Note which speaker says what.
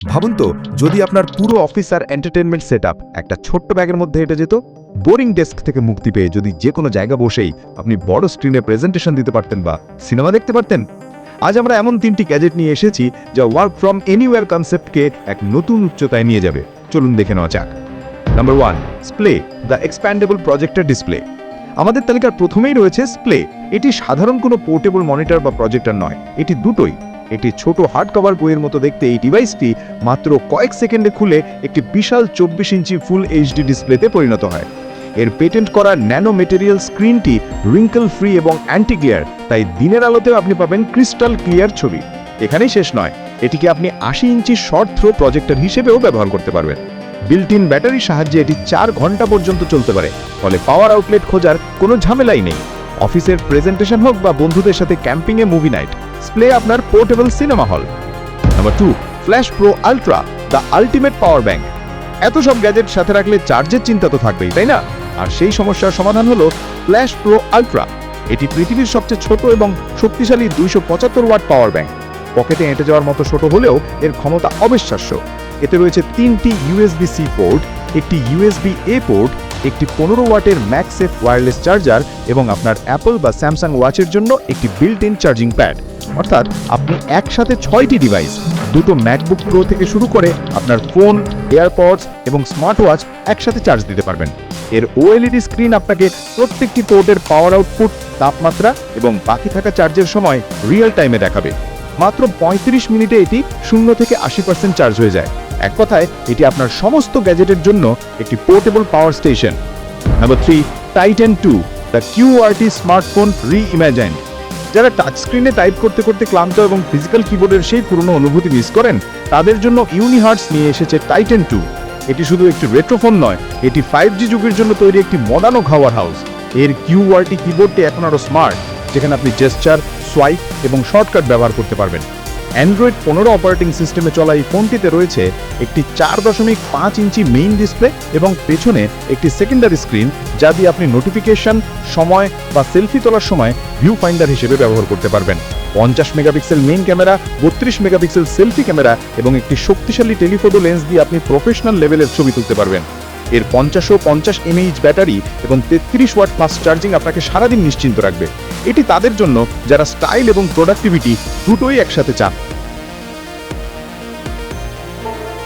Speaker 1: ভাবুন তো, যদি আপনার পুরো অফিস আর এন্টারটেনমেন্ট সেটআপ একটা ছোট্ট ব্যাগের মধ্যে হেঁটে যেত। বোরিং ডেস্ক থেকে মুক্তি পেয়ে যদি যে কোনো জায়গা বসেই আপনি বড় স্ক্রিনে প্রেজেন্টেশন দিতে পারতেন বা সিনেমা দেখতে পারতেন। আজ আমরা এমন 3টি গ্যাজেট নিয়ে এসেছি যা ওয়ার্ক ফ্রম এনিওয়্যার কনসেপ্টকে এক নতুন উচ্চতায় নিয়ে যাবে। চলুন দেখে নেওয়া যাক। Number 1, splay, the expandable projector display. আমাদের তালিকার প্রথমেই রয়েছে স্প্লে। এটি সাধারণ কোনো পোর্টেবল মনিটর বা প্রজেক্টর নয়, এটি দুটোই। এটি ছোট হার্ড কভার বইয়ের মতো দেখতে এই ডিভাইসটি মাত্র কয়েক সেকেন্ডে খুলে একটি বিশাল 24 ইঞ্চি ফুল এইচডি ডিসপ্লেতে পরিণত হয়। এর পেটেন্ট করা ন্যানো মেটেরিয়াল স্ক্রিনটি রিঙ্কল ফ্রি এবং অ্যান্টি গ্লেয়ার, তাই দিনের আলোতেও আপনি পাবেন ক্রিস্টাল ক্লিয়ার ছবি। এখানেই শেষ নয়, এটিকে আপনি 80 ইঞ্চি শর্ট থ্রো প্রজেক্টর হিসেবেও ব্যবহার করতে পারবেন। বিল্ট ইন ব্যাটারির সাহায্যে এটি 4 ঘন্টা পর্যন্ত চলতে পারে, ফলে পাওয়ার আউটলেট খোঁজার কোনো ঝামেলাই নেই। অফিসের প্রেজেন্টেশন হোক বা বন্ধুদের সাথে ক্যাম্পিংয়ে মুভি নাইট, স্প্লে আপনার portable cinema hall. Number 2, flash pro ultra, the ultimate power bank. এত সব গ্যাজেট সাথে রাখলে চার্জের চিন্তা তো থাকবেই, তাই না? আর সেই সমস্যার সমাধান হলো ফ্ল্যাশ প্রো আলট্রা। এটি পৃথিবীর সবচেয়ে ছোট এবং শক্তিশালী 275 ওয়াট পাওয়ার ব্যাংক। পকেটে এঁটে যাওয়ার মতো ছোট হলেও এর ক্ষমতা অবিশ্বাস্য। এতে রয়েছে 3টি USB-C পোর্ট, একটি USB-A পোর্ট, একটি 15 ওয়াটের ম্যাক্সেফ ওয়্যারলেস চার্জার এবং আপনার অ্যাপল বা স্যামসাং ওয়াচের জন্য একটি বিল্ট ইন চার্জিং প্যাড। অর্থাৎ আপনি একসাথে 6টি ডিভাইস, দুটো ম্যাকবুক প্রো থেকে শুরু করে আপনার ফোন, এয়ারপডস এবং স্মার্ট ওয়াচ একসাথে চার্জ দিতে পারবেন। এর OLED স্ক্রিন আপনাকে প্রত্যেকটি পোর্টের পাওয়ার আউটপুট, তাপমাত্রা এবং বাকি থাকা চার্জের সময় রিয়েল টাইমে দেখাবে। মাত্র 35 মিনিটে এটি 0 থেকে 80% চার্জ হয়ে যায়। এক কথায় এটি আপনার সমস্ত গ্যাজেটের জন্য একটি portable power station. Number 3, Titan 2, the QWERTY smartphone reimagined. যারা টাচ স্ক্রিনে টাইপ করতে করতে ক্লান্ত এবং ফিজিক্যাল কিবোর্ডের সেই পুরনো অনুভূতি মিস করেন, তাদের জন্য ইউনিহার্টস নিয়ে এসেছে টাইটান 2। এটি শুধু একটি রেট্রোফোন নয়, এটি 5G যুগের জন্য তৈরি একটি মডার্ন খাওয়ার হাউস। এর QWERTY কিবোর্ডটি এখন আরও স্মার্ট, যেখানে আপনি জেস্চার, সোয়াইপ এবং শর্টকাট ব্যবহার করতে পারবেন। অ্যান্ড্রয়েড 15 অপারেটিং সিস্টেমে চলা এই ফোনটিতে রয়েছে একটি 4.5 ইঞ্চি মেইন ডিসপ্লে এবং পেছনে একটি সেকেন্ডারি স্ক্রিন, যা দিয়ে আপনি নোটিফিকেশন, সময় বা সেলফি তোলার সময় ভিউ ফাইন্ডার হিসেবে ব্যবহার করতে পারবেন। 50 megapixel main camera, 32 megapixel selfie camera এবং একটি শক্তিশালী টেলিফোটো লেন্স দিয়ে আপনি প্রফেশনাল লেভেলের ছবি তুলতে পারবেন। এর 50 mAh ব্যাটারি এবং 33 ওয়াট ফাস্ট চার্জিং আপনাকে সারাদিন নিশ্চিন্ত রাখবে। এটি তাদের জন্য যারা স্টাইল এবং প্রোডাক্টিভিটি দুটোই একসাথে চান।